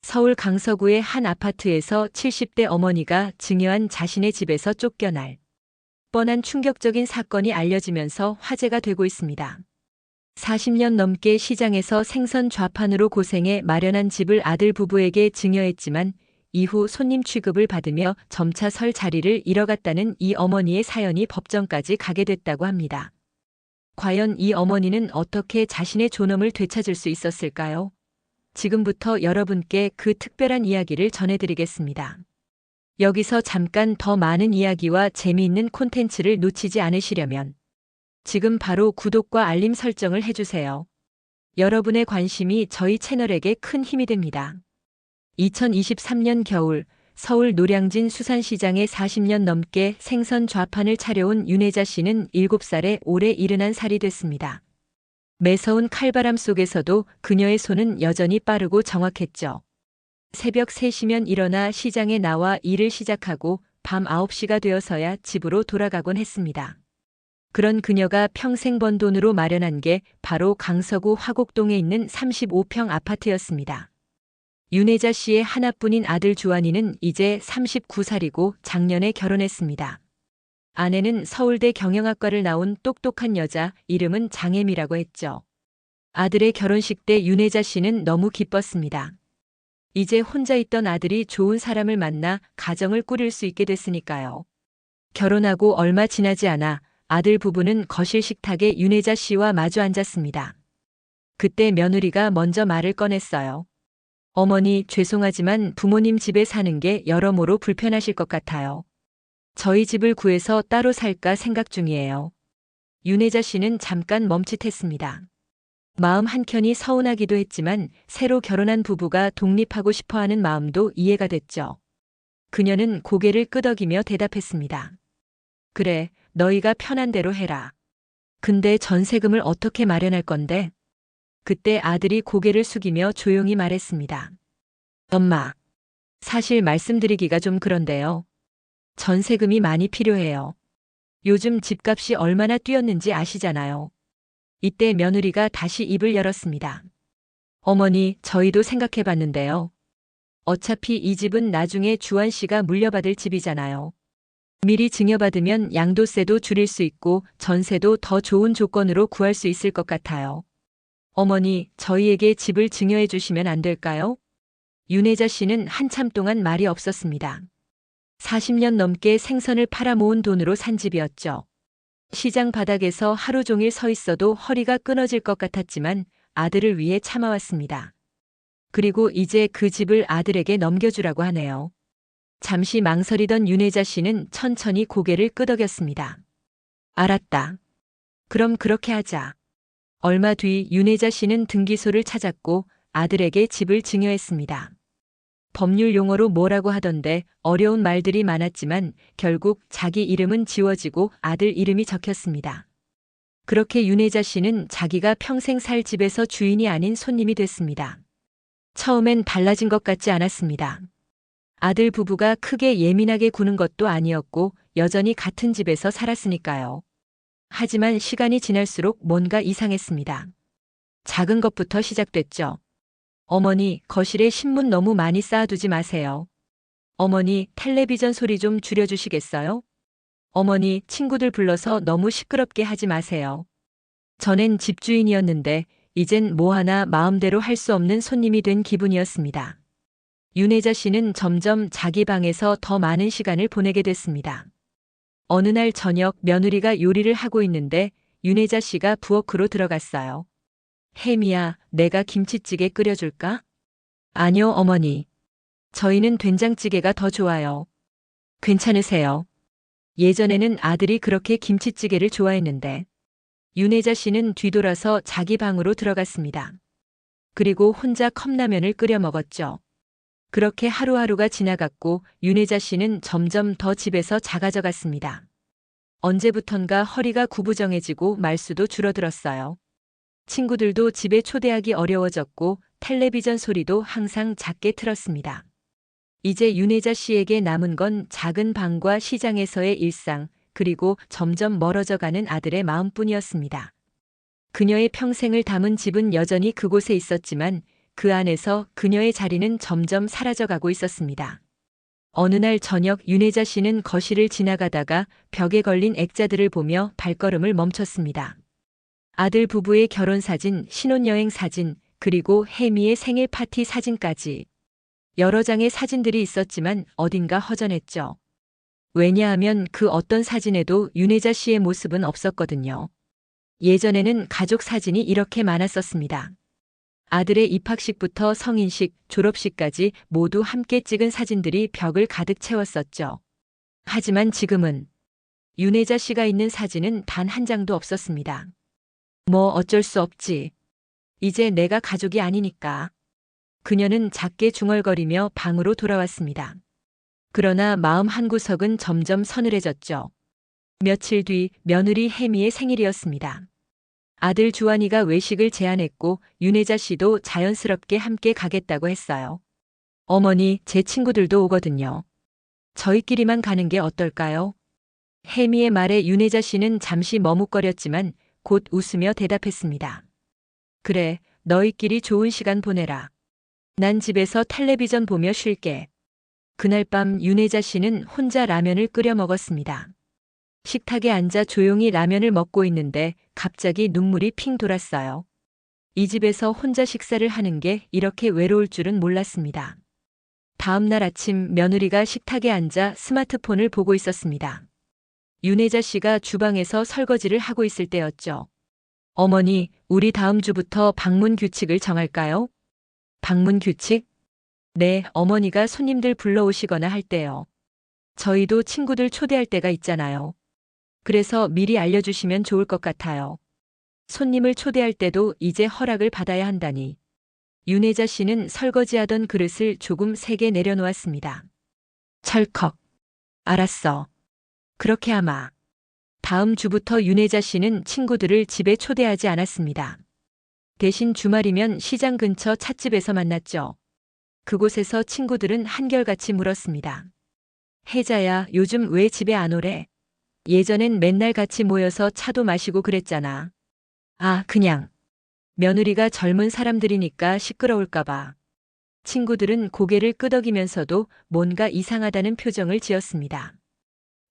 서울 강서구의 한 아파트에서 70대 어머니가 증여한 자신의 집에서 쫓겨날 뻔한 충격적인 사건이 알려지면서 화제가 되고 있습니다. 40년 넘게 시장에서 생선 좌판으로 고생해 마련한 집을 아들 부부에게 증여했지만 이후 손님 취급을 받으며 점차 설 자리를 잃어갔다는 이 어머니의 사연이 법정까지 가게 됐다고 합니다. 과연 이 어머니는 어떻게 자신의 존엄을 되찾을 수 있었을까요? 지금부터 여러분께 그 특별한 이야기를 전해드리겠습니다. 여기서 잠깐 더 많은 이야기와 재미있는 콘텐츠를 놓치지 않으시려면 지금 바로 구독과 알림 설정을 해주세요. 여러분의 관심이 저희 채널에게 큰 힘이 됩니다. 2023년 겨울 서울 노량진 수산시장에 40년 넘게 생선 좌판을 차려온 윤혜자 씨는 7살에 올해 71살이 됐습니다. 매서운 칼바람 속에서도 그녀의 손은 여전히 빠르고 정확했죠. 새벽 3시면 일어나 시장에 나와 일을 시작하고 밤 9시가 되어서야 집으로 돌아가곤 했습니다. 그런 그녀가 평생 번 돈으로 마련한 게 바로 강서구 화곡동에 있는 35평 아파트였습니다. 윤혜자 씨의 하나뿐인 아들 주한이는 이제 39살이고 작년에 결혼했습니다. 아내는 서울대 경영학과를 나온 똑똑한 여자, 이름은 장혜미라고 했죠. 아들의 결혼식 때 윤혜자 씨는 너무 기뻤습니다. 이제 혼자 있던 아들이 좋은 사람을 만나 가정을 꾸릴 수 있게 됐으니까요. 결혼하고 얼마 지나지 않아 아들 부부는 거실 식탁에 윤혜자 씨와 마주 앉았습니다. 그때 며느리가 먼저 말을 꺼냈어요. 어머니, 죄송하지만 부모님 집에 사는 게 여러모로 불편하실 것 같아요. 저희 집을 구해서 따로 살까 생각 중이에요. 윤혜자 씨는 잠깐 멈칫했습니다. 마음 한켠이 서운하기도 했지만 새로 결혼한 부부가 독립하고 싶어하는 마음도 이해가 됐죠. 그녀는 고개를 끄덕이며 대답했습니다. 그래, 너희가 편한 대로 해라. 근데 전세금을 어떻게 마련할 건데? 그때 아들이 고개를 숙이며 조용히 말했습니다. 엄마, 사실 말씀드리기가 좀 그런데요. 전세금이 많이 필요해요. 요즘 집값이 얼마나 뛰었는지 아시잖아요. 이때 며느리가 다시 입을 열었습니다. 어머니, 저희도 생각해봤는데요. 어차피 이 집은 나중에 주한 씨가 물려받을 집이잖아요. 미리 증여받으면 양도세도 줄일 수 있고 전세도 더 좋은 조건으로 구할 수 있을 것 같아요. 어머니, 저희에게 집을 증여해 주시면 안 될까요? 윤혜자 씨는 한참 동안 말이 없었습니다. 40년 넘게 생선을 팔아 모은 돈으로 산 집이었죠. 시장 바닥에서 하루 종일 서 있어도 허리가 끊어질 것 같았지만 아들을 위해 참아왔습니다. 그리고 이제 그 집을 아들에게 넘겨주라고 하네요. 잠시 망설이던 윤혜자 씨는 천천히 고개를 끄덕였습니다. 알았다. 그럼 그렇게 하자. 얼마 뒤 윤혜자 씨는 등기소를 찾았고 아들에게 집을 증여했습니다. 법률 용어로 뭐라고 하던데 어려운 말들이 많았지만 결국 자기 이름은 지워지고 아들 이름이 적혔습니다. 그렇게 윤혜자 씨는 자기가 평생 살 집에서 주인이 아닌 손님이 됐습니다. 처음엔 달라진 것 같지 않았습니다. 아들 부부가 크게 예민하게 구는 것도 아니었고 여전히 같은 집에서 살았으니까요. 하지만 시간이 지날수록 뭔가 이상했습니다. 작은 것부터 시작됐죠. 어머니, 거실에 신문 너무 많이 쌓아두지 마세요. 어머니, 텔레비전 소리 좀 줄여주시겠어요? 어머니, 친구들 불러서 너무 시끄럽게 하지 마세요. 전엔 집주인이었는데 이젠 뭐 하나 마음대로 할 수 없는 손님이 된 기분이었습니다. 윤혜자 씨는 점점 자기 방에서 더 많은 시간을 보내게 됐습니다. 어느 날 저녁 며느리가 요리를 하고 있는데 윤혜자 씨가 부엌으로 들어갔어요. 혜미야, 내가 김치찌개 끓여줄까? 아니요, 어머니. 저희는 된장찌개가 더 좋아요. 괜찮으세요? 예전에는 아들이 그렇게 김치찌개를 좋아했는데 윤혜자 씨는 뒤돌아서 자기 방으로 들어갔습니다. 그리고 혼자 컵라면을 끓여 먹었죠. 그렇게 하루하루가 지나갔고 윤혜자 씨는 점점 더 집에서 작아져 갔습니다. 언제부턴가 허리가 구부정해지고 말수도 줄어들었어요. 친구들도 집에 초대하기 어려워졌고 텔레비전 소리도 항상 작게 틀었습니다. 이제 윤혜자 씨에게 남은 건 작은 방과 시장에서의 일상, 그리고 점점 멀어져가는 아들의 마음뿐이었습니다. 그녀의 평생을 담은 집은 여전히 그곳에 있었지만 그 안에서 그녀의 자리는 점점 사라져가고 있었습니다. 어느 날 저녁 윤혜자 씨는 거실을 지나가다가 벽에 걸린 액자들을 보며 발걸음을 멈췄습니다. 아들 부부의 결혼 사진, 신혼여행 사진, 그리고 혜미의 생일 파티 사진까지. 여러 장의 사진들이 있었지만 어딘가 허전했죠. 왜냐하면 그 어떤 사진에도 윤혜자 씨의 모습은 없었거든요. 예전에는 가족 사진이 이렇게 많았었습니다. 아들의 입학식부터 성인식, 졸업식까지 모두 함께 찍은 사진들이 벽을 가득 채웠었죠. 하지만 지금은 윤혜자 씨가 있는 사진은 단 한 장도 없었습니다. 뭐 어쩔 수 없지. 이제 내가 가족이 아니니까. 그녀는 작게 중얼거리며 방으로 돌아왔습니다. 그러나 마음 한구석은 점점 서늘해졌죠. 며칠 뒤 며느리 혜미의 생일이었습니다. 아들 주환이가 외식을 제안했고 윤혜자 씨도 자연스럽게 함께 가겠다고 했어요. 어머니, 제 친구들도 오거든요. 저희끼리만 가는 게 어떨까요? 혜미의 말에 윤혜자 씨는 잠시 머뭇거렸지만 곧 웃으며 대답했습니다. 그래, 너희끼리 좋은 시간 보내라. 난 집에서 텔레비전 보며 쉴게. 그날 밤 윤혜자 씨는 혼자 라면을 끓여 먹었습니다. 식탁에 앉아 조용히 라면을 먹고 있는데 갑자기 눈물이 핑 돌았어요. 이 집에서 혼자 식사를 하는 게 이렇게 외로울 줄은 몰랐습니다. 다음 날 아침 며느리가 식탁에 앉아 스마트폰을 보고 있었습니다. 윤혜자 씨가 주방에서 설거지를 하고 있을 때였죠. 어머니, 우리 다음 주부터 방문 규칙을 정할까요? 방문 규칙? 네, 어머니가 손님들 불러오시거나 할 때요. 저희도 친구들 초대할 때가 있잖아요. 그래서 미리 알려주시면 좋을 것 같아요. 손님을 초대할 때도 이제 허락을 받아야 한다니. 윤혜자 씨는 설거지하던 그릇을 조금 세게 내려놓았습니다. 철컥. 알았어. 그렇게 하마. 다음 주부터 윤혜자 씨는 친구들을 집에 초대하지 않았습니다. 대신 주말이면 시장 근처 찻집에서 만났죠. 그곳에서 친구들은 한결같이 물었습니다. 혜자야, 요즘 왜 집에 안 오래? 예전엔 맨날 같이 모여서 차도 마시고 그랬잖아. 아, 그냥. 며느리가 젊은 사람들이니까 시끄러울까봐. 친구들은 고개를 끄덕이면서도 뭔가 이상하다는 표정을 지었습니다.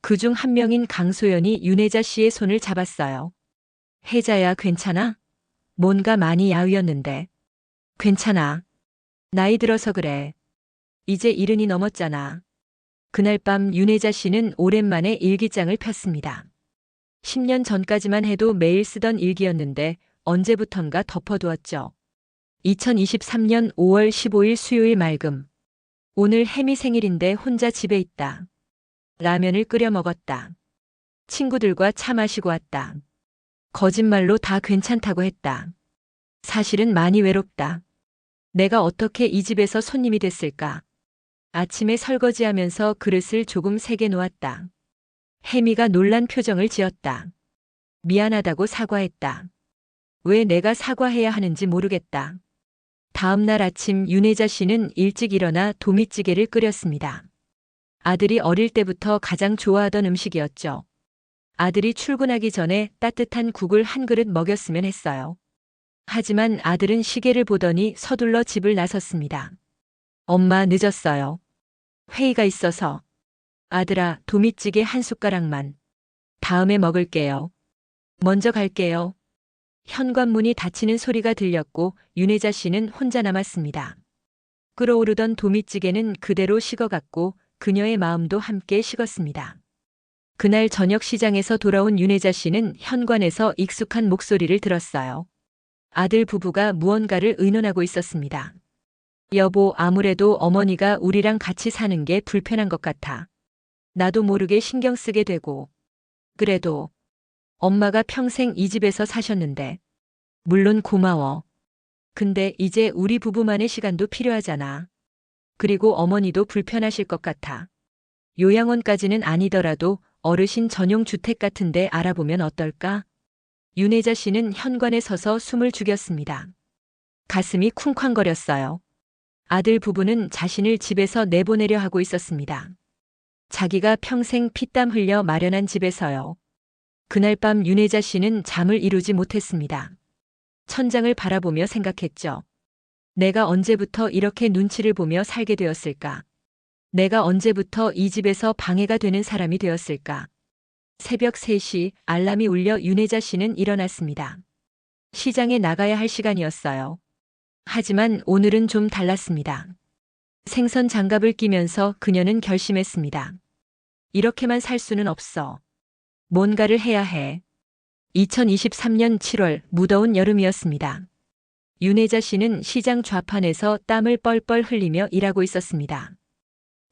그중 한 명인 강소연이 윤혜자 씨의 손을 잡았어요. 혜자야, 괜찮아? 뭔가 많이 야위었는데. 괜찮아. 나이 들어서 그래. 이제 70이 넘었잖아. 그날 밤 윤혜자 씨는 오랜만에 일기장을 폈습니다. 10년 전까지만 해도 매일 쓰던 일기였는데 언제부턴가 덮어두었죠. 2023년 5월 15일 수요일 맑음. 오늘 혜미 생일인데 혼자 집에 있다. 라면을 끓여 먹었다. 친구들과 차 마시고 왔다. 거짓말로 다 괜찮다고 했다. 사실은 많이 외롭다. 내가 어떻게 이 집에서 손님이 됐을까? 아침에 설거지하면서 그릇을 조금 세게 놓았다. 혜미가 놀란 표정을 지었다. 미안하다고 사과했다. 왜 내가 사과해야 하는지 모르겠다. 다음 날 아침 윤혜자 씨는 일찍 일어나 도미찌개를 끓였습니다. 아들이 어릴 때부터 가장 좋아하던 음식이었죠. 아들이 출근하기 전에 따뜻한 국을 한 그릇 먹였으면 했어요. 하지만 아들은 시계를 보더니 서둘러 집을 나섰습니다. 엄마, 늦었어요. 회의가 있어서. 아들아, 도미찌개 한 숟가락만. 다음에 먹을게요. 먼저 갈게요. 현관문이 닫히는 소리가 들렸고 윤혜자 씨는 혼자 남았습니다. 끓어오르던 도미찌개는 그대로 식어갔고 그녀의 마음도 함께 식었습니다. 그날 저녁 시장에서 돌아온 윤혜자 씨는 현관에서 익숙한 목소리를 들었어요. 아들 부부가 무언가를 의논하고 있었습니다. 여보, 아무래도 어머니가 우리랑 같이 사는 게 불편한 것 같아. 나도 모르게 신경 쓰게 되고. 그래도 엄마가 평생 이 집에서 사셨는데. 물론 고마워. 근데 이제 우리 부부만의 시간도 필요하잖아. 그리고 어머니도 불편하실 것 같아. 요양원까지는 아니더라도 어르신 전용 주택 같은데 알아보면 어떨까? 윤혜자 씨는 현관에 서서 숨을 죽였습니다. 가슴이 쿵쾅거렸어요. 아들 부부는 자신을 집에서 내보내려 하고 있었습니다. 자기가 평생 피땀 흘려 마련한 집에서요. 그날 밤 윤혜자 씨는 잠을 이루지 못했습니다. 천장을 바라보며 생각했죠. 내가 언제부터 이렇게 눈치를 보며 살게 되었을까? 내가 언제부터 이 집에서 방해가 되는 사람이 되었을까? 새벽 3시 알람이 울려 윤혜자 씨는 일어났습니다. 시장에 나가야 할 시간이었어요. 하지만 오늘은 좀 달랐습니다. 생선 장갑을 끼면서 그녀는 결심했습니다. 이렇게만 살 수는 없어. 뭔가를 해야 해. 2023년 7월 무더운 여름이었습니다. 윤혜자 씨는 시장 좌판에서 땀을 뻘뻘 흘리며 일하고 있었습니다.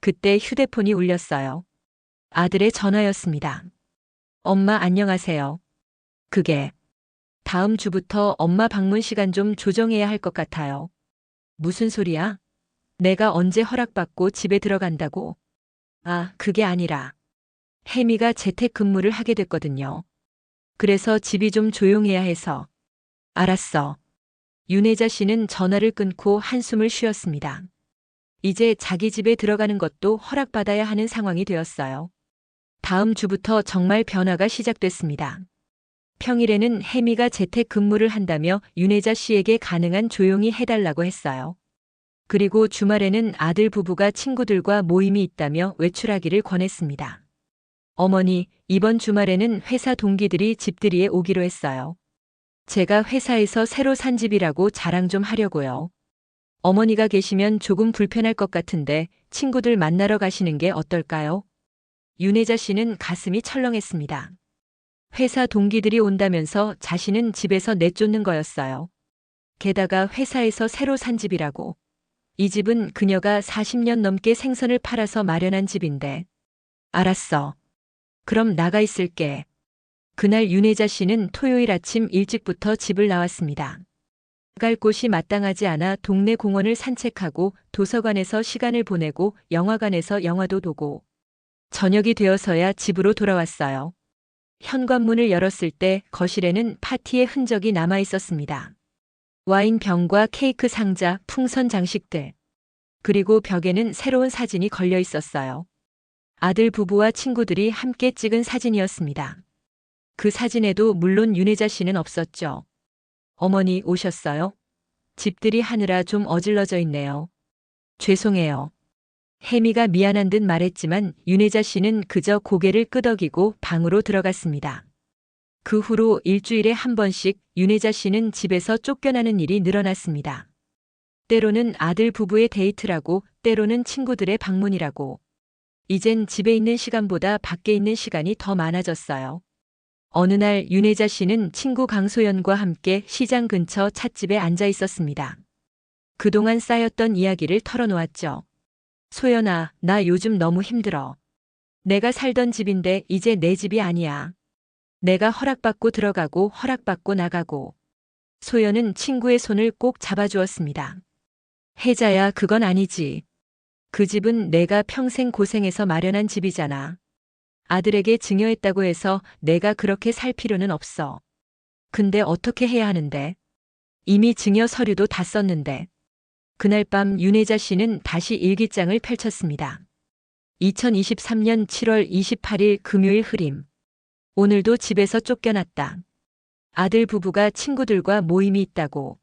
그때 휴대폰이 울렸어요. 아들의 전화였습니다. 엄마 안녕하세요. 그게 다음 주부터 엄마 방문 시간 좀 조정해야 할 것 같아요. 무슨 소리야? 내가 언제 허락받고 집에 들어간다고? 아, 그게 아니라 혜미가 재택근무를 하게 됐거든요. 그래서 집이 좀 조용해야 해서. 알았어. 윤혜자 씨는 전화를 끊고 한숨을 쉬었습니다. 이제 자기 집에 들어가는 것도 허락받아야 하는 상황이 되었어요. 다음 주부터 정말 변화가 시작됐습니다. 평일에는 혜미가 재택근무를 한다며 윤혜자 씨에게 가능한 조용히 해달라고 했어요. 그리고 주말에는 아들 부부가 친구들과 모임이 있다며 외출하기를 권했습니다. 어머니, 이번 주말에는 회사 동기들이 집들이에 오기로 했어요. 제가 회사에서 새로 산 집이라고 자랑 좀 하려고요. 어머니가 계시면 조금 불편할 것 같은데 친구들 만나러 가시는 게 어떨까요? 윤혜자 씨는 가슴이 철렁했습니다. 회사 동기들이 온다면서 자신은 집에서 내쫓는 거였어요. 게다가 회사에서 새로 산 집이라고. 이 집은 그녀가 40년 넘게 생선을 팔아서 마련한 집인데. 알았어. 그럼 나가 있을게. 그날 윤혜자 씨는 토요일 아침 일찍부터 집을 나왔습니다. 갈 곳이 마땅하지 않아 동네 공원을 산책하고 도서관에서 시간을 보내고 영화관에서 영화도 보고 저녁이 되어서야 집으로 돌아왔어요. 현관문을 열었을 때 거실에는 파티의 흔적이 남아 있었습니다. 와인 병과 케이크 상자, 풍선 장식들. 그리고 벽에는 새로운 사진이 걸려 있었어요. 아들 부부와 친구들이 함께 찍은 사진이었습니다. 그 사진에도 물론 윤혜자 씨는 없었죠. 어머니 오셨어요? 집들이 하느라 좀 어질러져 있네요. 죄송해요. 혜미가 미안한 듯 말했지만 윤혜자 씨는 그저 고개를 끄덕이고 방으로 들어갔습니다. 그 후로 일주일에 한 번씩 윤혜자 씨는 집에서 쫓겨나는 일이 늘어났습니다. 때로는 아들 부부의 데이트라고, 때로는 친구들의 방문이라고. 이젠 집에 있는 시간보다 밖에 있는 시간이 더 많아졌어요. 어느 날 윤혜자 씨는 친구 강소연과 함께 시장 근처 찻집에 앉아 있었습니다. 그동안 쌓였던 이야기를 털어놓았죠. 소연아, 나 요즘 너무 힘들어. 내가 살던 집인데 이제 내 집이 아니야. 내가 허락받고 들어가고 허락받고 나가고. 소연은 친구의 손을 꼭 잡아주었습니다. 혜자야, 그건 아니지. 그 집은 내가 평생 고생해서 마련한 집이잖아. 아들에게 증여했다고 해서 내가 그렇게 살 필요는 없어. 근데 어떻게 해야 하는데? 이미 증여 서류도 다 썼는데. 그날 밤 윤혜자 씨는 다시 일기장을 펼쳤습니다. 2023년 7월 28일 금요일 흐림. 오늘도 집에서 쫓겨났다. 아들 부부가 친구들과 모임이 있다고.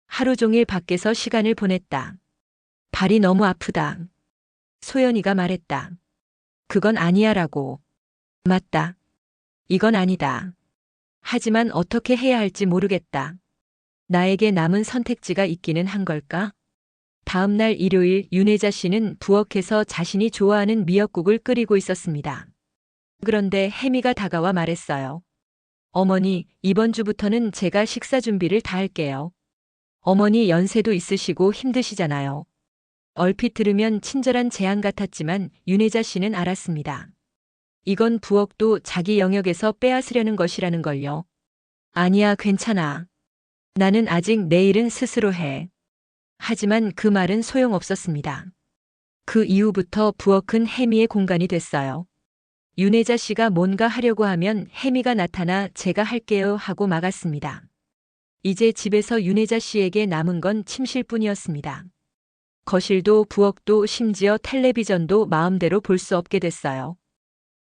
하루 종일 밖에서 시간을 보냈다. 발이 너무 아프다. 소연이가 말했다. 그건 아니야라고. 맞다. 이건 아니다. 하지만 어떻게 해야 할지 모르겠다. 나에게 남은 선택지가 있기는 한 걸까? 다음 날 일요일 윤혜자 씨는 부엌에서 자신이 좋아하는 미역국을 끓이고 있었습니다. 그런데 혜미가 다가와 말했어요. 어머니, 이번 주부터는 제가 식사 준비를 다 할게요. 어머니 연세도 있으시고 힘드시잖아요. 얼핏 들으면 친절한 제안 같았지만 윤혜자 씨는 알았습니다. 이건 부엌도 자기 영역에서 빼앗으려는 것이라는 걸요. 아니야, 괜찮아. 나는 아직 내 일은 스스로 해. 하지만 그 말은 소용없었습니다. 그 이후부터 부엌은 혜미의 공간이 됐어요. 윤혜자 씨가 뭔가 하려고 하면 혜미가 나타나 제가 할게요 하고 막았습니다. 이제 집에서 윤혜자 씨에게 남은 건 침실뿐이었습니다. 거실도 부엌도 심지어 텔레비전도 마음대로 볼 수 없게 됐어요.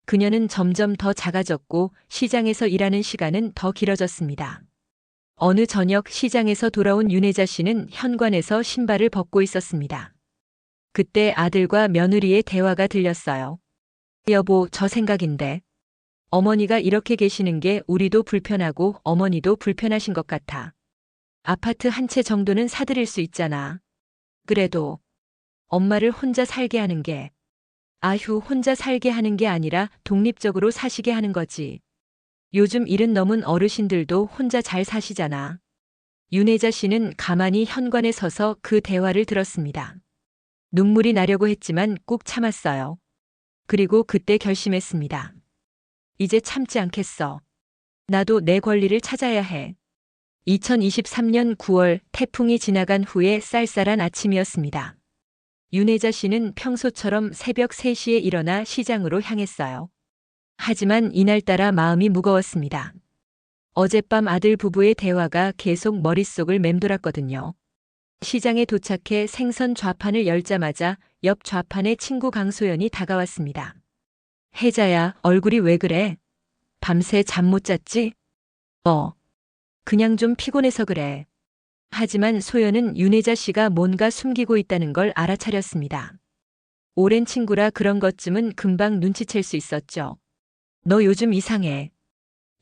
그녀는 점점 더 작아졌고 시장에서 일하는 시간은 더 길어졌습니다. 어느 저녁 시장에서 돌아온 윤혜자 씨는 현관에서 신발을 벗고 있었습니다. 그때 아들과 며느리의 대화가 들렸어요. 여보, 저 생각인데. 어머니가 이렇게 계시는 게 우리도 불편하고 어머니도 불편하신 것 같아. 아파트 한 채 정도는 사드릴 수 있잖아. 그래도 엄마를 혼자 살게 하는 게, 아휴, 혼자 살게 하는 게 아니라 독립적으로 사시게 하는 거지. 요즘 일은 넘은 어르신들도 혼자 잘 사시잖아. 윤혜자 씨는 가만히 현관에 서서 그 대화를 들었습니다. 눈물이 나려고 했지만 꾹 참았어요. 그리고 그때 결심했습니다. 이제 참지 않겠어. 나도 내 권리를 찾아야 해. 2023년 9월 태풍이 지나간 후에 쌀쌀한 아침이었습니다. 윤혜자 씨는 평소처럼 새벽 3시에 일어나 시장으로 향했어요. 하지만 이날따라 마음이 무거웠습니다. 어젯밤 아들 부부의 대화가 계속 머릿속을 맴돌았거든요. 시장에 도착해 생선 좌판을 열자마자 옆 좌판에 친구 강소연이 다가왔습니다. 혜자야, 얼굴이 왜 그래? 밤새 잠 못 잤지? 그냥 좀 피곤해서 그래. 하지만 소연은 윤혜자 씨가 뭔가 숨기고 있다는 걸 알아차렸습니다. 오랜 친구라 그런 것쯤은 금방 눈치챌 수 있었죠. 너 요즘 이상해.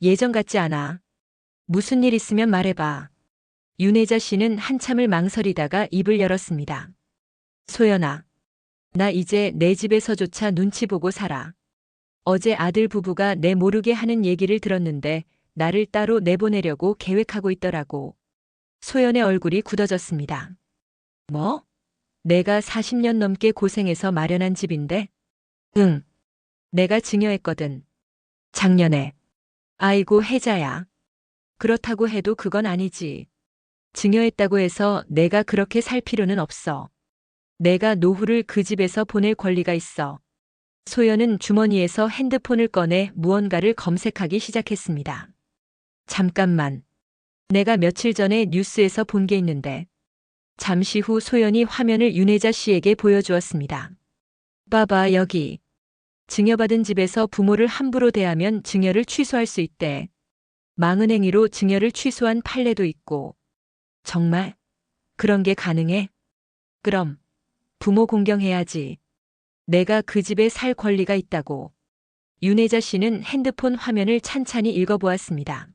예전 같지 않아. 무슨 일 있으면 말해봐. 윤혜자 씨는 한참을 망설이다가 입을 열었습니다. 소연아, 나 이제 내 집에서조차 눈치 보고 살아. 어제 아들 부부가 내 모르게 하는 얘기를 들었는데 나를 따로 내보내려고 계획하고 있더라고. 소연의 얼굴이 굳어졌습니다. 뭐? 내가 40년 넘게 고생해서 마련한 집인데? 응. 내가 증여했거든. 작년에. 아이고, 혜자야. 그렇다고 해도 그건 아니지. 증여했다고 해서 내가 그렇게 살 필요는 없어. 내가 노후를 그 집에서 보낼 권리가 있어. 소연은 주머니에서 핸드폰을 꺼내 무언가를 검색하기 시작했습니다. 잠깐만. 내가 며칠 전에 뉴스에서 본 게 있는데. 잠시 후 소연이 화면을 윤혜자 씨에게 보여주었습니다. 봐봐, 여기. 증여받은 집에서 부모를 함부로 대하면 증여를 취소할 수 있대. 망은행위로 증여를 취소한 판례도 있고. 정말? 그런 게 가능해? 그럼 부모 공경해야지. 내가 그 집에 살 권리가 있다고. 윤혜자 씨는 핸드폰 화면을 찬찬히 읽어보았습니다.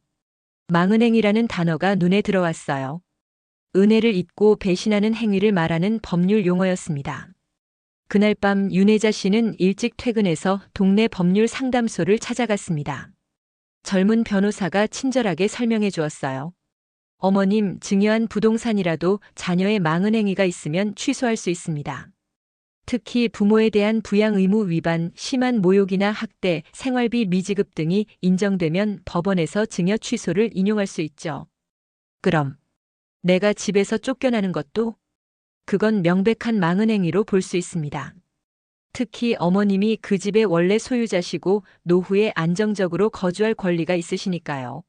망은행위라는 단어가 눈에 들어왔어요. 은혜를 잊고 배신하는 행위를 말하는 법률 용어였습니다. 그날 밤 윤혜자 씨는 일찍 퇴근해서 동네 법률 상담소를 찾아갔습니다. 젊은 변호사가 친절하게 설명해 주었어요. 어머님, 증여한 부동산이라도 자녀의 망은행위가 있으면 취소할 수 있습니다. 특히 부모에 대한 부양 의무 위반, 심한 모욕이나 학대, 생활비 미지급 등이 인정되면 법원에서 증여 취소를 인용할 수 있죠. 그럼 내가 집에서 쫓겨나는 것도? 그건 명백한 망은행위로 볼 수 있습니다. 특히 어머님이 그 집의 원래 소유자시고 노후에 안정적으로 거주할 권리가 있으시니까요.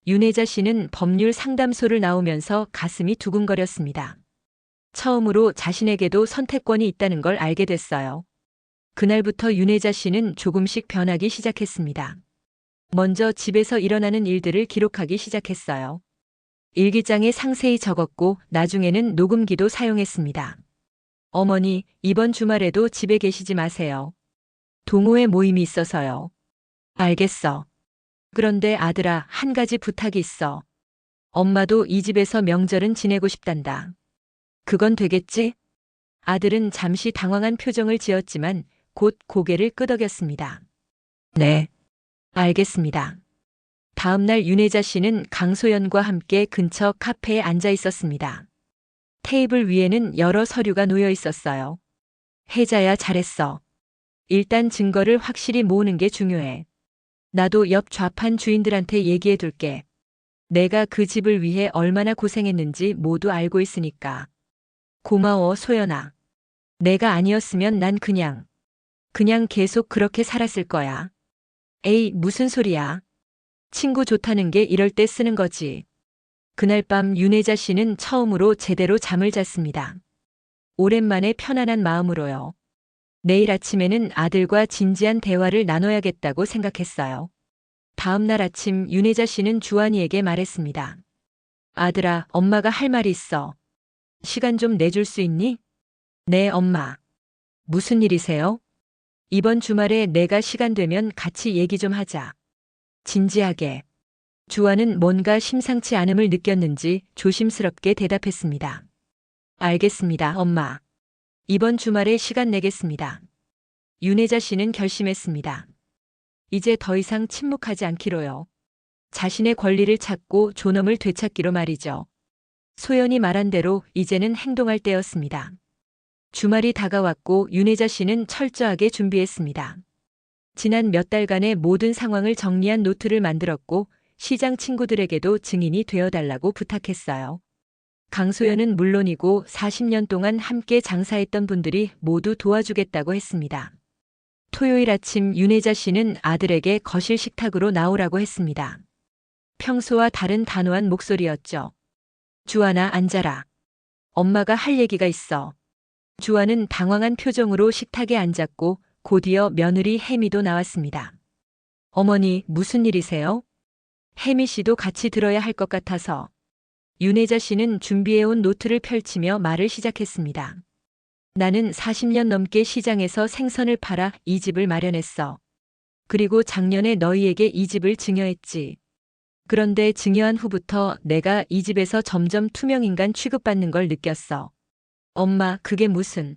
윤혜자 씨는 법률 상담소를 나오면서 가슴이 두근거렸습니다. 처음으로 자신에게도 선택권이 있다는 걸 알게 됐어요. 그날부터 윤혜자 씨는 조금씩 변하기 시작했습니다. 먼저 집에서 일어나는 일들을 기록하기 시작했어요. 일기장에 상세히 적었고 나중에는 녹음기도 사용했습니다. 어머니, 이번 주말에도 집에 계시지 마세요. 동호회 모임이 있어서요. 알겠어. 그런데 아들아, 한 가지 부탁이 있어. 엄마도 이 집에서 명절은 지내고 싶단다. 그건 되겠지? 아들은 잠시 당황한 표정을 지었지만 곧 고개를 끄덕였습니다. 네. 알겠습니다. 다음 날 윤혜자 씨는 강소연과 함께 근처 카페에 앉아 있었습니다. 테이블 위에는 여러 서류가 놓여 있었어요. 혜자야, 잘했어. 일단 증거를 확실히 모으는 게 중요해. 나도 옆 좌판 주인들한테 얘기해 둘게. 내가 그 집을 위해 얼마나 고생했는지 모두 알고 있으니까. 고마워, 소연아. 내가 아니었으면 난 그냥 계속 그렇게 살았을 거야. 에이, 무슨 소리야. 친구 좋다는 게 이럴 때 쓰는 거지. 그날 밤 윤혜자 씨는 처음으로 제대로 잠을 잤습니다. 오랜만에 편안한 마음으로요. 내일 아침에는 아들과 진지한 대화를 나눠야겠다고 생각했어요. 다음 날 아침 윤혜자 씨는 주한이에게 말했습니다. 아들아, 엄마가 할 말이 있어. 시간 좀 내줄 수 있니? 네, 엄마. 무슨 일이세요? 이번 주말에 내가 시간 되면 같이 얘기 좀 하자. 진지하게. 주아는 뭔가 심상치 않음을 느꼈는지 조심스럽게 대답했습니다. 알겠습니다, 엄마. 이번 주말에 시간 내겠습니다. 윤혜자 씨는 결심했습니다. 이제 더 이상 침묵하지 않기로요. 자신의 권리를 찾고 존엄을 되찾기로 말이죠. 소연이 말한 대로 이제는 행동할 때였습니다. 주말이 다가왔고 윤혜자 씨는 철저하게 준비했습니다. 지난 몇 달간의 모든 상황을 정리한 노트를 만들었고 시장 친구들에게도 증인이 되어달라고 부탁했어요. 강소연은 물론이고 40년 동안 함께 장사했던 분들이 모두 도와주겠다고 했습니다. 토요일 아침 윤혜자 씨는 아들에게 거실 식탁으로 나오라고 했습니다. 평소와 다른 단호한 목소리였죠. 주아나 앉아라. 엄마가 할 얘기가 있어. 주아는 당황한 표정으로 식탁에 앉았고 곧이어 며느리 혜미도 나왔습니다. 어머니, 무슨 일이세요? 혜미 씨도 같이 들어야 할 것 같아서. 윤혜자 씨는 준비해온 노트를 펼치며 말을 시작했습니다. 나는 40년 넘게 시장에서 생선을 팔아 이 집을 마련했어. 그리고 작년에 너희에게 이 집을 증여했지. 그런데 증여한 후부터 내가 이 집에서 점점 투명인간 취급받는 걸 느꼈어. 엄마, 그게 무슨.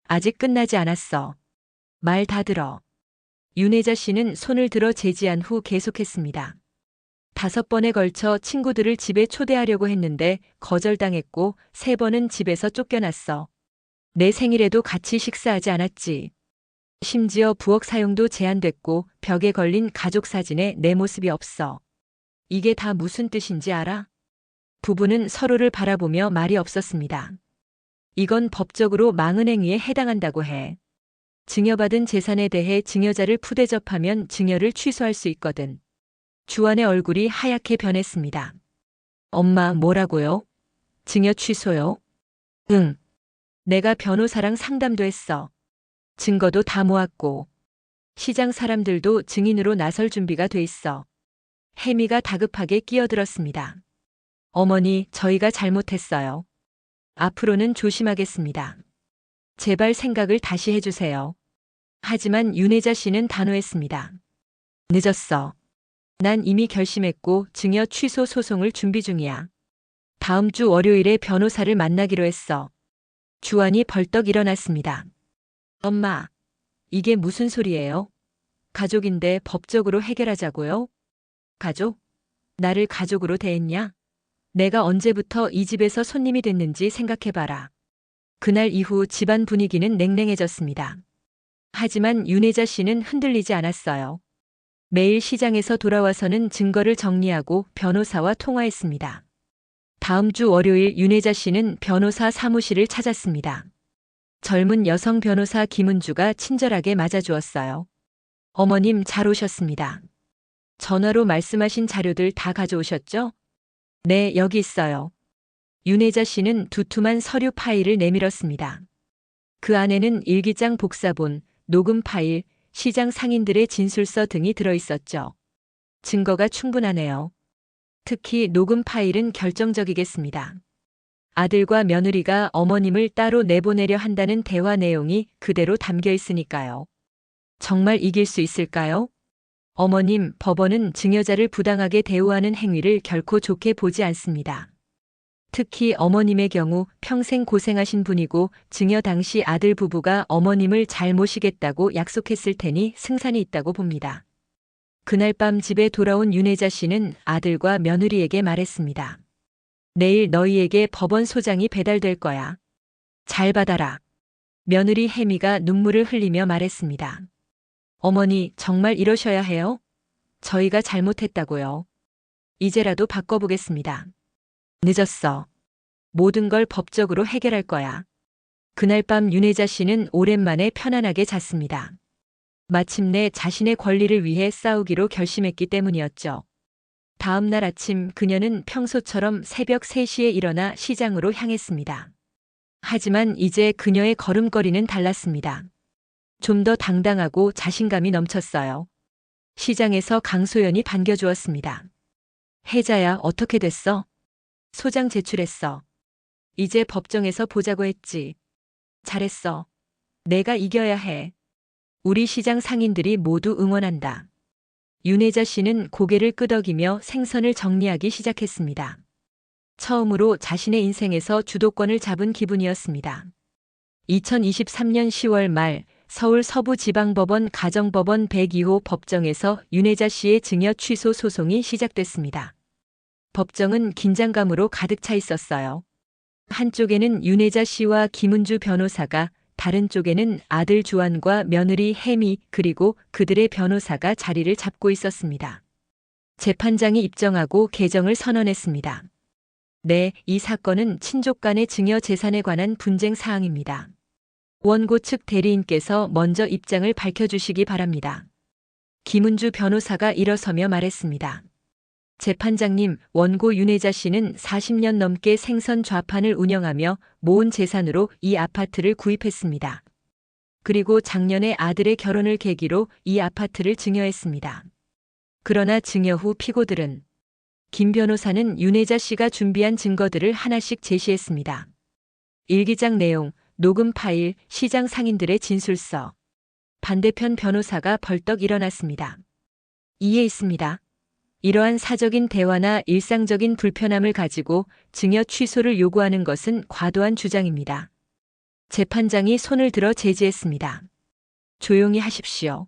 아직 끝나지 않았어. 말 다 들어. 윤혜자 씨는 손을 들어 제지한 후 계속했습니다. 5번에 걸쳐 친구들을 집에 초대하려고 했는데 거절당했고 3번은 집에서 쫓겨났어. 내 생일에도 같이 식사하지 않았지. 심지어 부엌 사용도 제한됐고 벽에 걸린 가족 사진에 내 모습이 없어. 이게 다 무슨 뜻인지 알아? 부부는 서로를 바라보며 말이 없었습니다. 이건 법적으로 망은 행위에 해당한다고 해. 증여받은 재산에 대해 증여자를 푸대접하면 증여를 취소할 수 있거든. 주안의 얼굴이 하얗게 변했습니다. 엄마, 뭐라고요? 증여 취소요? 응. 내가 변호사랑 상담도 했어. 증거도 다 모았고. 시장 사람들도 증인으로 나설 준비가 돼 있어. 혜미가 다급하게 끼어들었습니다. 어머니, 저희가 잘못했어요. 앞으로는 조심하겠습니다. 제발 생각을 다시 해주세요. 하지만 윤혜자 씨는 단호했습니다. 늦었어. 난 이미 결심했고 증여 취소 소송을 준비 중이야. 다음 주 월요일에 변호사를 만나기로 했어. 주안이 벌떡 일어났습니다. 엄마, 이게 무슨 소리예요? 가족인데 법적으로 해결하자고요? 가족? 나를 가족으로 대했냐? 내가 언제부터 이 집에서 손님이 됐는지 생각해봐라. 그날 이후 집안 분위기는 냉랭해졌습니다. 하지만 윤혜자 씨는 흔들리지 않았어요. 매일 시장에서 돌아와서는 증거를 정리하고 변호사와 통화했습니다. 다음 주 월요일 윤혜자 씨는 변호사 사무실을 찾았습니다. 젊은 여성 변호사 김은주가 친절하게 맞아주었어요. 어머님, 잘 오셨습니다. 전화로 말씀하신 자료들 다 가져오셨죠? 네, 여기 있어요. 윤혜자 씨는 두툼한 서류 파일을 내밀었습니다. 그 안에는 일기장 복사본, 녹음 파일, 시장 상인들의 진술서 등이 들어있었죠. 증거가 충분하네요. 특히 녹음 파일은 결정적이겠습니다. 아들과 며느리가 어머님을 따로 내보내려 한다는 대화 내용이 그대로 담겨 있으니까요. 정말 이길 수 있을까요? 어머님, 법원은 증여자를 부당하게 대우하는 행위를 결코 좋게 보지 않습니다. 특히 어머님의 경우 평생 고생하신 분이고 증여 당시 아들 부부가 어머님을 잘 모시겠다고 약속했을 테니 승산이 있다고 봅니다. 그날 밤 집에 돌아온 윤혜자 씨는 아들과 며느리에게 말했습니다. 내일 너희에게 법원 소장이 배달될 거야. 잘 받아라. 며느리 혜미가 눈물을 흘리며 말했습니다. 어머니, 정말 이러셔야 해요? 저희가 잘못했다고요. 이제라도 바꿔보겠습니다. 늦었어. 모든 걸 법적으로 해결할 거야. 그날 밤 윤혜자 씨는 오랜만에 편안하게 잤습니다. 마침내 자신의 권리를 위해 싸우기로 결심했기 때문이었죠. 다음 날 아침 그녀는 평소처럼 새벽 3시에 일어나 시장으로 향했습니다. 하지만 이제 그녀의 걸음걸이는 달랐습니다. 좀 더 당당하고 자신감이 넘쳤어요. 시장에서 강소연이 반겨주었습니다. 혜자야, 어떻게 됐어? 소장 제출했어. 이제 법정에서 보자고 했지. 잘했어. 내가 이겨야 해. 우리 시장 상인들이 모두 응원한다. 윤혜자 씨는 고개를 끄덕이며 생선을 정리하기 시작했습니다. 처음으로 자신의 인생에서 주도권을 잡은 기분이었습니다. 2023년 10월 말 서울 서부지방법원 가정법원 102호 법정에서 윤혜자 씨의 증여 취소 소송이 시작됐습니다. 법정은 긴장감으로 가득 차 있었어요. 한쪽에는 윤혜자 씨와 김은주 변호사가, 다른 쪽에는 아들 주한과 며느리 혜미 그리고 그들의 변호사가 자리를 잡고 있었습니다. 재판장이 입정하고 개정을 선언했습니다. 네, 이 사건은 친족 간의 증여 재산에 관한 분쟁 사항입니다. 원고 측 대리인께서 먼저 입장을 밝혀주시기 바랍니다. 김은주 변호사가 일어서며 말했습니다. 재판장님, 원고 윤혜자 씨는 40년 넘게 생선 좌판을 운영하며 모은 재산으로 이 아파트를 구입했습니다. 그리고 작년에 아들의 결혼을 계기로 이 아파트를 증여했습니다. 그러나 증여 후 피고들은 김 변호사는 윤혜자 씨가 준비한 증거들을 하나씩 제시했습니다. 일기장 내용, 녹음 파일, 시장 상인들의 진술서. 반대편 변호사가 벌떡 일어났습니다. 이에 있습니다. 이러한 사적인 대화나 일상적인 불편함을 가지고 증여 취소를 요구하는 것은 과도한 주장입니다. 재판장이 손을 들어 제지했습니다. 조용히 하십시오.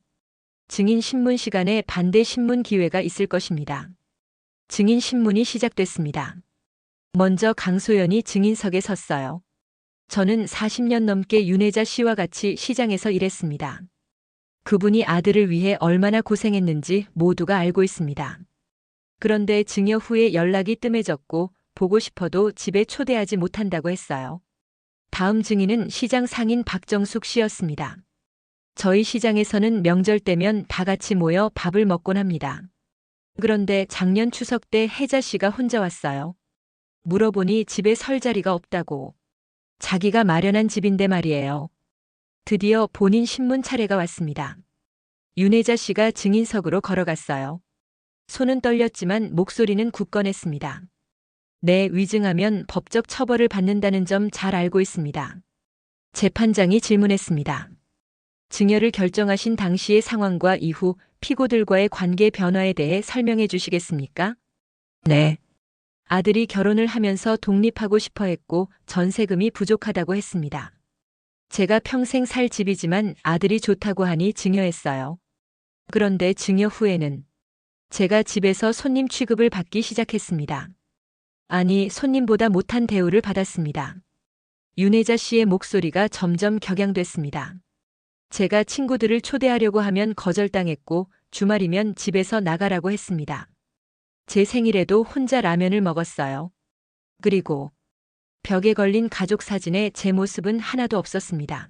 증인 신문 시간에 반대 신문 기회가 있을 것입니다. 증인 신문이 시작됐습니다. 먼저 강소연이 증인석에 섰어요. 저는 40년 넘게 윤혜자 씨와 같이 시장에서 일했습니다. 그분이 아들을 위해 얼마나 고생했는지 모두가 알고 있습니다. 그런데 증여 후에 연락이 뜸해졌고 보고 싶어도 집에 초대하지 못한다고 했어요. 다음 증인은 시장 상인 박정숙 씨였습니다. 저희 시장에서는 명절 때면 다 같이 모여 밥을 먹곤 합니다. 그런데 작년 추석 때 혜자 씨가 혼자 왔어요. 물어보니 집에 설 자리가 없다고. 자기가 마련한 집인데 말이에요. 드디어 본인 신문 차례가 왔습니다. 윤혜자 씨가 증인석으로 걸어갔어요. 손은 떨렸지만 목소리는 굳건했습니다. 네, 위증하면 법적 처벌을 받는다는 점 잘 알고 있습니다. 재판장이 질문했습니다. 증여를 결정하신 당시의 상황과 이후 피고들과의 관계 변화에 대해 설명해 주시겠습니까? 네. 아들이 결혼을 하면서 독립하고 싶어 했고 전세금이 부족하다고 했습니다. 제가 평생 살 집이지만 아들이 좋다고 하니 증여했어요. 그런데 증여 후에는 제가 집에서 손님 취급을 받기 시작했습니다. 아니, 손님보다 못한 대우를 받았습니다. 윤혜자 씨의 목소리가 점점 격양됐습니다. 제가 친구들을 초대하려고 하면 거절당했고 주말이면 집에서 나가라고 했습니다. 제 생일에도 혼자 라면을 먹었어요. 그리고 벽에 걸린 가족 사진에 제 모습은 하나도 없었습니다.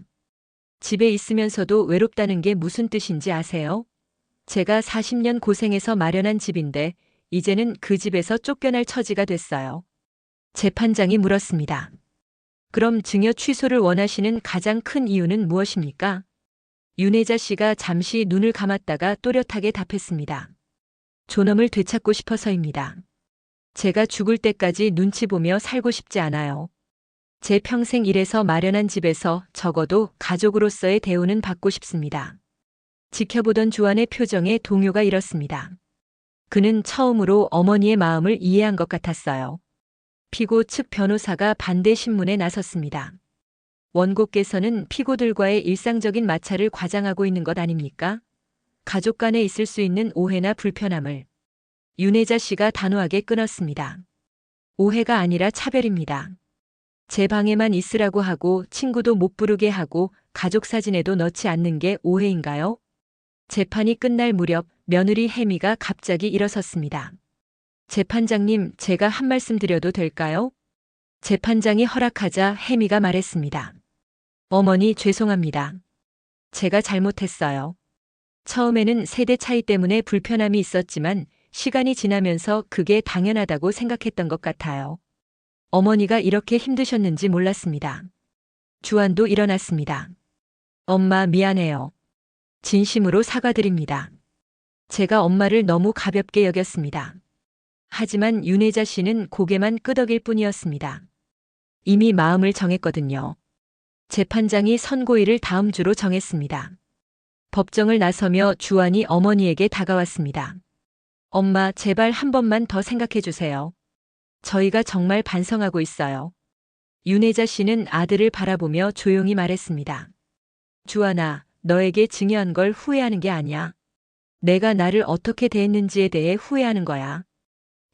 집에 있으면서도 외롭다는 게 무슨 뜻인지 아세요? 제가 40년 고생해서 마련한 집인데 이제는 그 집에서 쫓겨날 처지가 됐어요. 재판장이 물었습니다. 그럼 증여 취소를 원하시는 가장 큰 이유는 무엇입니까? 윤혜자 씨가 잠시 눈을 감았다가 또렷하게 답했습니다. 존엄을 되찾고 싶어서입니다. 제가 죽을 때까지 눈치 보며 살고 싶지 않아요. 제 평생 일해서 마련한 집에서 적어도 가족으로서의 대우는 받고 싶습니다. 지켜보던 주한의 표정에 동요가 일었습니다. 그는 처음으로 어머니의 마음을 이해한 것 같았어요. 피고 측 변호사가 반대 신문에 나섰습니다. 원고께서는 피고들과의 일상적인 마찰을 과장하고 있는 것 아닙니까? 가족 간에 있을 수 있는 오해나 불편함을. 윤혜자 씨가 단호하게 끊었습니다. 오해가 아니라 차별입니다. 제 방에만 있으라고 하고 친구도 못 부르게 하고 가족 사진에도 넣지 않는 게 오해인가요? 재판이 끝날 무렵 며느리 혜미가 갑자기 일어섰습니다. 재판장님, 제가 한 말씀 드려도 될까요? 재판장이 허락하자 혜미가 말했습니다. 어머니, 죄송합니다. 제가 잘못했어요. 처음에는 세대 차이 때문에 불편함이 있었지만 시간이 지나면서 그게 당연하다고 생각했던 것 같아요. 어머니가 이렇게 힘드셨는지 몰랐습니다. 주한도 일어났습니다. 엄마, 미안해요. 진심으로 사과드립니다. 제가 엄마를 너무 가볍게 여겼습니다. 하지만 윤혜자 씨는 고개만 끄덕일 뿐이었습니다. 이미 마음을 정했거든요. 재판장이 선고일을 다음 주로 정했습니다. 법정을 나서며 주안이 어머니에게 다가왔습니다. 엄마, 제발 한 번만 더 생각해 주세요. 저희가 정말 반성하고 있어요. 윤혜자 씨는 아들을 바라보며 조용히 말했습니다. 주안아, 너에게 증여한 걸 후회하는 게 아니야. 내가 나를 어떻게 대했는지에 대해 후회하는 거야.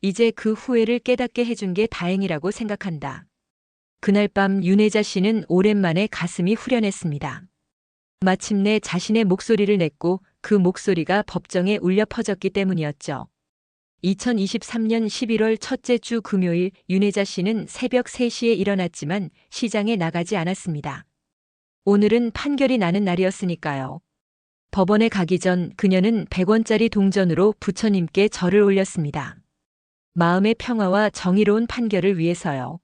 이제 그 후회를 깨닫게 해준 게 다행이라고 생각한다. 그날 밤 윤혜자 씨는 오랜만에 가슴이 후련했습니다. 마침내 자신의 목소리를 냈고 그 목소리가 법정에 울려 퍼졌기 때문이었죠. 2023년 11월 첫째 주 금요일 윤혜자 씨는 새벽 3시에 일어났지만 시장에 나가지 않았습니다. 오늘은 판결이 나는 날이었으니까요. 법원에 가기 전 그녀는 100원짜리 동전으로 부처님께 절을 올렸습니다. 마음의 평화와 정의로운 판결을 위해서요.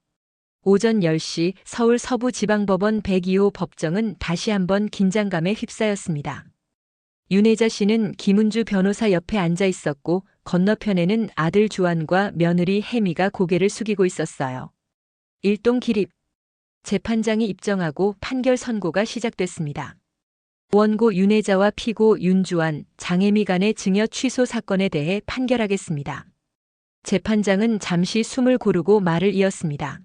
오전 10시 서울 서부지방법원 102호 법정은 다시 한번 긴장감에 휩싸였습니다. 윤혜자 씨는 김은주 변호사 옆에 앉아 있었고 건너편에는 아들 주안과 며느리 혜미가 고개를 숙이고 있었어요. 일동 기립. 재판장이 입정하고 판결 선고가 시작됐습니다. 원고 윤혜자와 피고 윤주안, 장혜미 간의 증여 취소 사건에 대해 판결하겠습니다. 재판장은 잠시 숨을 고르고 말을 이었습니다.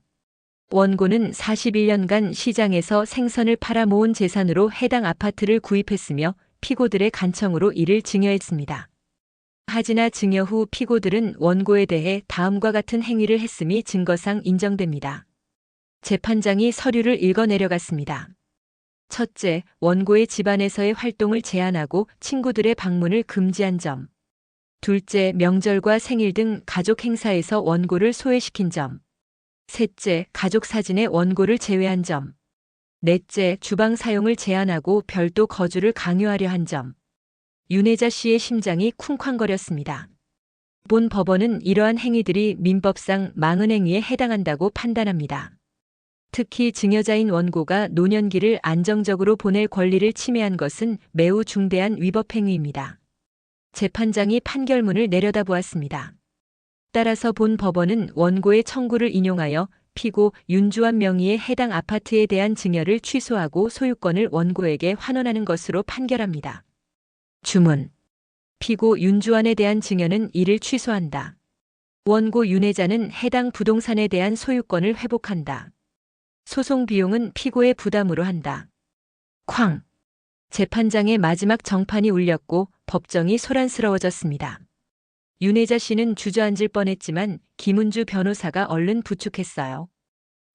원고는 41년간 시장에서 생선을 팔아 모은 재산으로 해당 아파트를 구입했으며 피고들의 간청으로 이를 증여했습니다. 하지나 증여 후 피고들은 원고에 대해 다음과 같은 행위를 했음이 증거상 인정됩니다. 재판장이 서류를 읽어 내려갔습니다. 첫째, 원고의 집안에서의 활동을 제한하고 친구들의 방문을 금지한 점. 둘째, 명절과 생일 등 가족 행사에서 원고를 소외시킨 점. 셋째, 가족 사진에 원고를 제외한 점. 넷째, 주방 사용을 제한하고 별도 거주를 강요하려 한 점. 윤혜자 씨의 심장이 쿵쾅거렸습니다. 본 법원은 이러한 행위들이 민법상 망언행위에 해당한다고 판단합니다. 특히 증여자인 원고가 노년기를 안정적으로 보낼 권리를 침해한 것은 매우 중대한 위법 행위입니다. 재판장이 판결문을 내려다보았습니다. 따라서 본 법원은 원고의 청구를 인용하여 피고 윤주안 명의의 해당 아파트에 대한 증여를 취소하고 소유권을 원고에게 환원하는 것으로 판결합니다. 주문. 피고 윤주안에 대한 증여는 이를 취소한다. 원고 윤혜자는 해당 부동산에 대한 소유권을 회복한다. 소송 비용은 피고의 부담으로 한다. 쾅. 재판장의 마지막 정판이 울렸고 법정이 소란스러워졌습니다. 윤혜자 씨는 주저앉을 뻔했지만 김은주 변호사가 얼른 부축했어요.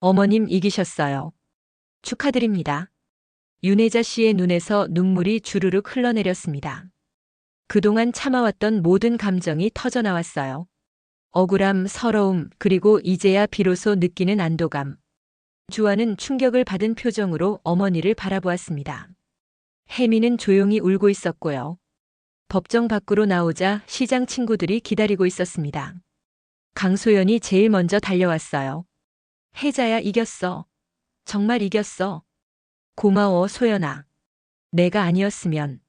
어머님 이기셨어요. 축하드립니다. 윤혜자 씨의 눈에서 눈물이 주르륵 흘러내렸습니다. 그동안 참아왔던 모든 감정이 터져나왔어요. 억울함, 서러움, 그리고 이제야 비로소 느끼는 안도감. 주안은 충격을 받은 표정으로 어머니를 바라보았습니다. 혜미는 조용히 울고 있었고요. 법정 밖으로 나오자 시장 친구들이 기다리고 있었습니다. 강소연이 제일 먼저 달려왔어요. 혜자야, 이겼어. 정말 이겼어. 고마워, 소연아. 내가 아니었으면.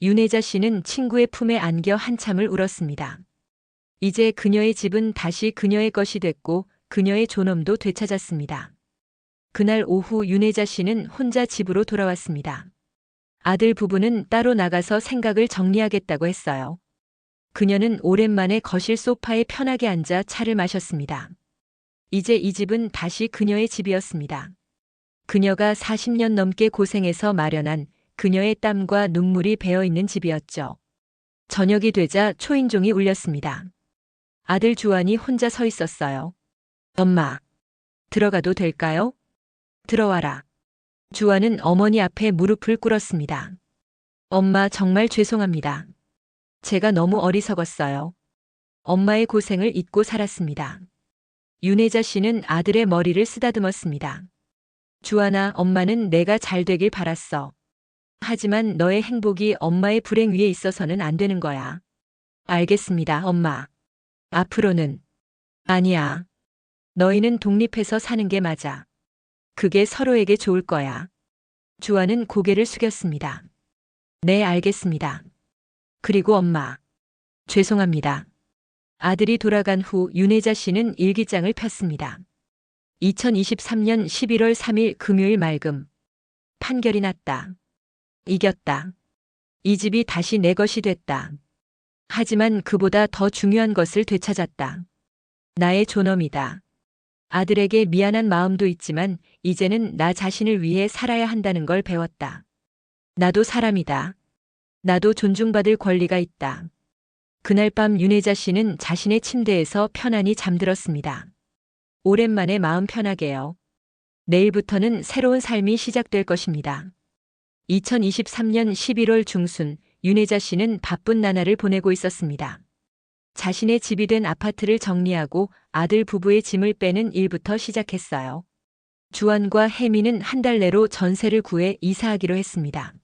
윤혜자 씨는 친구의 품에 안겨 한참을 울었습니다. 이제 그녀의 집은 다시 그녀의 것이 됐고 그녀의 존엄도 되찾았습니다. 그날 오후 윤혜자 씨는 혼자 집으로 돌아왔습니다. 아들 부부는 따로 나가서 생각을 정리하겠다고 했어요. 그녀는 오랜만에 거실 소파에 편하게 앉아 차를 마셨습니다. 이제 이 집은 다시 그녀의 집이었습니다. 그녀가 40년 넘게 고생해서 마련한 그녀의 땀과 눈물이 배어있는 집이었죠. 저녁이 되자 초인종이 울렸습니다. 아들 주안이 혼자 서 있었어요. 엄마, 들어가도 될까요? 들어와라. 주안은 어머니 앞에 무릎을 꿇었습니다. 엄마, 정말 죄송합니다. 제가 너무 어리석었어요. 엄마의 고생을 잊고 살았습니다. 윤혜자 씨는 아들의 머리를 쓰다듬었습니다. 주안아, 엄마는 내가 잘 되길 바랐어. 하지만 너의 행복이 엄마의 불행 위에 있어서는 안 되는 거야. 알겠습니다, 엄마. 앞으로는. 아니야. 너희는 독립해서 사는 게 맞아. 그게 서로에게 좋을 거야. 주안은 고개를 숙였습니다. 네, 알겠습니다. 그리고 엄마. 죄송합니다. 아들이 돌아간 후 윤혜자 씨는 일기장을 폈습니다. 2023년 11월 3일 금요일 맑음. 판결이 났다. 이겼다. 이 집이 다시 내 것이 됐다. 하지만 그보다 더 중요한 것을 되찾았다. 나의 존엄이다. 아들에게 미안한 마음도 있지만 이제는 나 자신을 위해 살아야 한다는 걸 배웠다. 나도 사람이다. 나도 존중받을 권리가 있다. 그날 밤 윤혜자 씨는 자신의 침대에서 편안히 잠들었습니다. 오랜만에 마음 편하게요. 내일부터는 새로운 삶이 시작될 것입니다. 2023년 11월 중순 윤혜자 씨는 바쁜 나날을 보내고 있었습니다. 자신의 집이 된 아파트를 정리하고 아들 부부의 짐을 빼는 일부터 시작했어요. 주한과 혜미는 한 달 내로 전세를 구해 이사하기로 했습니다.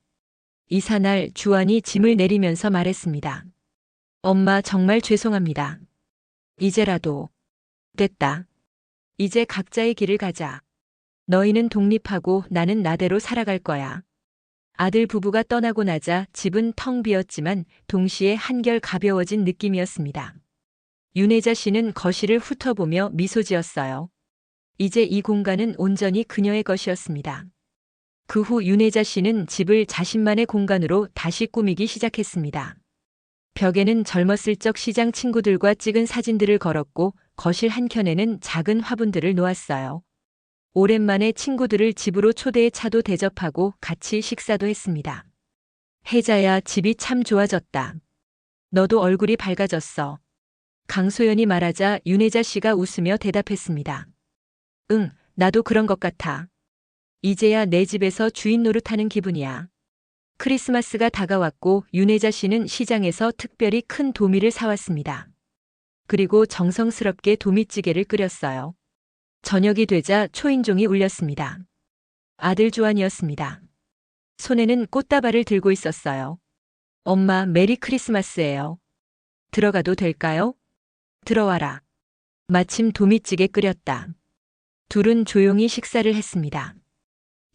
이사날 주한이 짐을 내리면서 말했습니다. 엄마 정말 죄송합니다. 이제라도 됐다. 이제 각자의 길을 가자. 너희는 독립하고 나는 나대로 살아갈 거야. 아들 부부가 떠나고 나자 집은 텅 비었지만 동시에 한결 가벼워진 느낌이었습니다. 윤혜자 씨는 거실을 훑어보며 미소 지었어요. 이제 이 공간은 온전히 그녀의 것이었습니다. 그 후 윤혜자 씨는 집을 자신만의 공간으로 다시 꾸미기 시작했습니다. 벽에는 젊었을 적 시장 친구들과 찍은 사진들을 걸었고 거실 한켠에는 작은 화분들을 놓았어요. 오랜만에 친구들을 집으로 초대해 차도 대접하고 같이 식사도 했습니다. 혜자야, 집이 참 좋아졌다. 너도 얼굴이 밝아졌어. 강소연이 말하자 윤혜자 씨가 웃으며 대답했습니다. 응, 나도 그런 것 같아. 이제야 내 집에서 주인 노릇하는 기분이야. 크리스마스가 다가왔고 윤혜자 씨는 시장에서 특별히 큰 도미를 사왔습니다. 그리고 정성스럽게 도미찌개를 끓였어요. 저녁이 되자 초인종이 울렸습니다. 아들 주한이었습니다. 손에는 꽃다발을 들고 있었어요. 엄마, 메리 크리스마스예요. 들어가도 될까요? 들어와라. 마침 도미찌개 끓였다. 둘은 조용히 식사를 했습니다.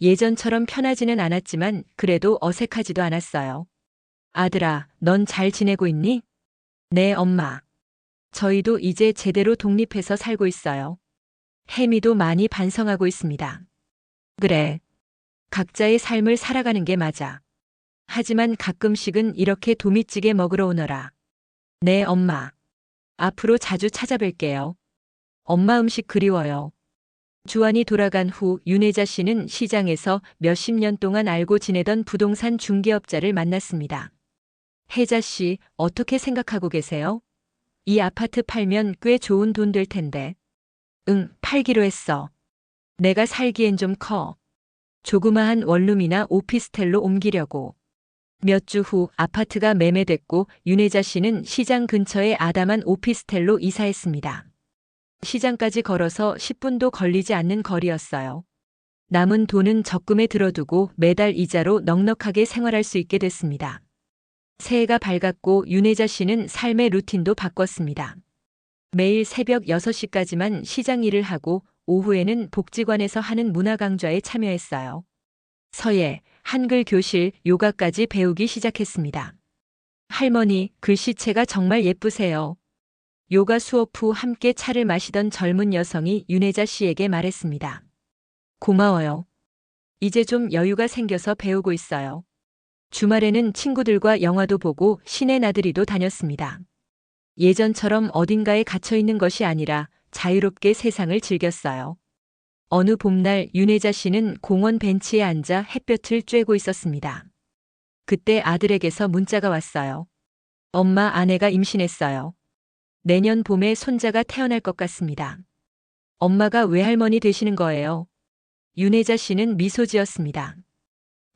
예전처럼 편하지는 않았지만 그래도 어색하지도 않았어요. 아들아, 넌 잘 지내고 있니? 네, 엄마. 저희도 이제 제대로 독립해서 살고 있어요. 혜미도 많이 반성하고 있습니다. 그래. 각자의 삶을 살아가는 게 맞아. 하지만 가끔씩은 이렇게 도미찌개 먹으러 오너라. 네, 엄마. 앞으로 자주 찾아뵐게요. 엄마 음식 그리워요. 주한이 돌아간 후 윤혜자 씨는 시장에서 몇십 년 동안 알고 지내던 부동산 중개업자를 만났습니다. 혜자 씨, 어떻게 생각하고 계세요? 이 아파트 팔면 꽤 좋은 돈 될 텐데. 응, 팔기로 했어. 내가 살기엔 좀 커. 조그마한 원룸이나 오피스텔로 옮기려고. 몇 주 후 아파트가 매매됐고 윤혜자 씨는 시장 근처의 아담한 오피스텔로 이사했습니다. 시장까지 걸어서 10분도 걸리지 않는 거리였어요. 남은 돈은 적금에 들어두고 매달 이자로 넉넉하게 생활할 수 있게 됐습니다. 새해가 밝았고 윤혜자 씨는 삶의 루틴도 바꿨습니다. 매일 새벽 6시까지만 시장 일을 하고 오후에는 복지관에서 하는 문화 강좌에 참여했어요. 서예, 한글 교실, 요가까지 배우기 시작했습니다. 할머니, 글씨체가 정말 예쁘세요. 요가 수업 후 함께 차를 마시던 젊은 여성이 윤혜자 씨에게 말했습니다. 고마워요. 이제 좀 여유가 생겨서 배우고 있어요. 주말에는 친구들과 영화도 보고 시내 나들이도 다녔습니다. 예전처럼 어딘가에 갇혀 있는 것이 아니라 자유롭게 세상을 즐겼어요. 어느 봄날 윤혜자 씨는 공원 벤치에 앉아 햇볕을 쬐고 있었습니다. 그때 아들에게서 문자가 왔어요. 엄마, 아내가 임신했어요. 내년 봄에 손자가 태어날 것 같습니다. 엄마가 외할머니 되시는 거예요. 윤혜자 씨는 미소 지었습니다.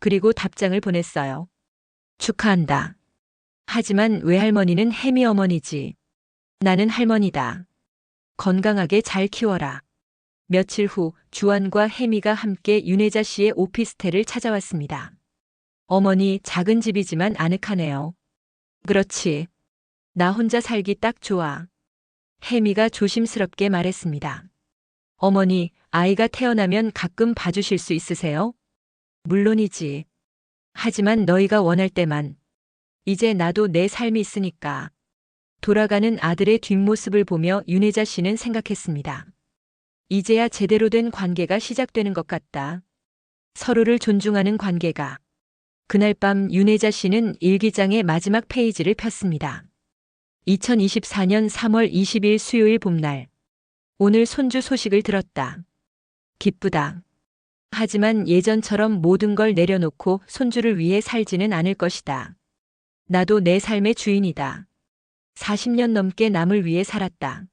그리고 답장을 보냈어요. 축하한다. 하지만 외할머니는 혜미 어머니지. 나는 할머니다. 건강하게 잘 키워라. 며칠 후 주한과 혜미가 함께 윤혜자 씨의 오피스텔을 찾아왔습니다. 어머니, 작은 집이지만 아늑하네요. 그렇지. 나 혼자 살기 딱 좋아. 혜미가 조심스럽게 말했습니다. 어머니, 아이가 태어나면 가끔 봐주실 수 있으세요? 물론이지. 하지만 너희가 원할 때만. 이제 나도 내 삶이 있으니까. 돌아가는 아들의 뒷모습을 보며 윤혜자 씨는 생각했습니다. 이제야 제대로 된 관계가 시작되는 것 같다. 서로를 존중하는 관계가. 그날 밤 윤혜자 씨는 일기장의 마지막 페이지를 폈습니다. 2024년 3월 20일 수요일 봄날. 오늘 손주 소식을 들었다. 기쁘다. 하지만 예전처럼 모든 걸 내려놓고 손주를 위해 살지는 않을 것이다. 나도 내 삶의 주인이다. 40년 넘게 남을 위해 살았다.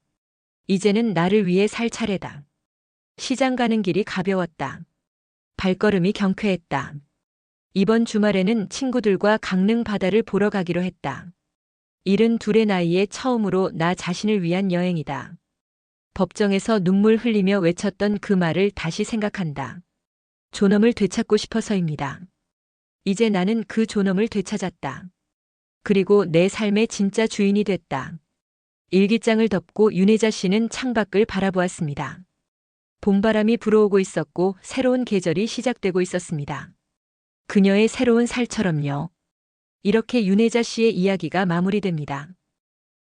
이제는 나를 위해 살 차례다. 시장 가는 길이 가벼웠다. 발걸음이 경쾌했다. 이번 주말에는 친구들과 강릉 바다를 보러 가기로 했다. 72의 나이에 처음으로 나 자신을 위한 여행이다. 법정에서 눈물 흘리며 외쳤던 그 말을 다시 생각한다. 존엄을 되찾고 싶어서입니다. 이제 나는 그 존엄을 되찾았다. 그리고 내 삶의 진짜 주인이 됐다. 일기장을 덮고 윤혜자 씨는 창밖을 바라보았습니다. 봄바람이 불어오고 있었고 새로운 계절이 시작되고 있었습니다. 그녀의 새로운 살처럼요. 이렇게 윤혜자 씨의 이야기가 마무리됩니다.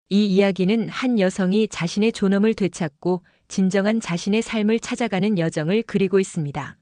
이 이야기는 한 여성이 자신의 존엄을 되찾고 진정한 자신의 삶을 찾아가는 여정을 그리고 있습니다.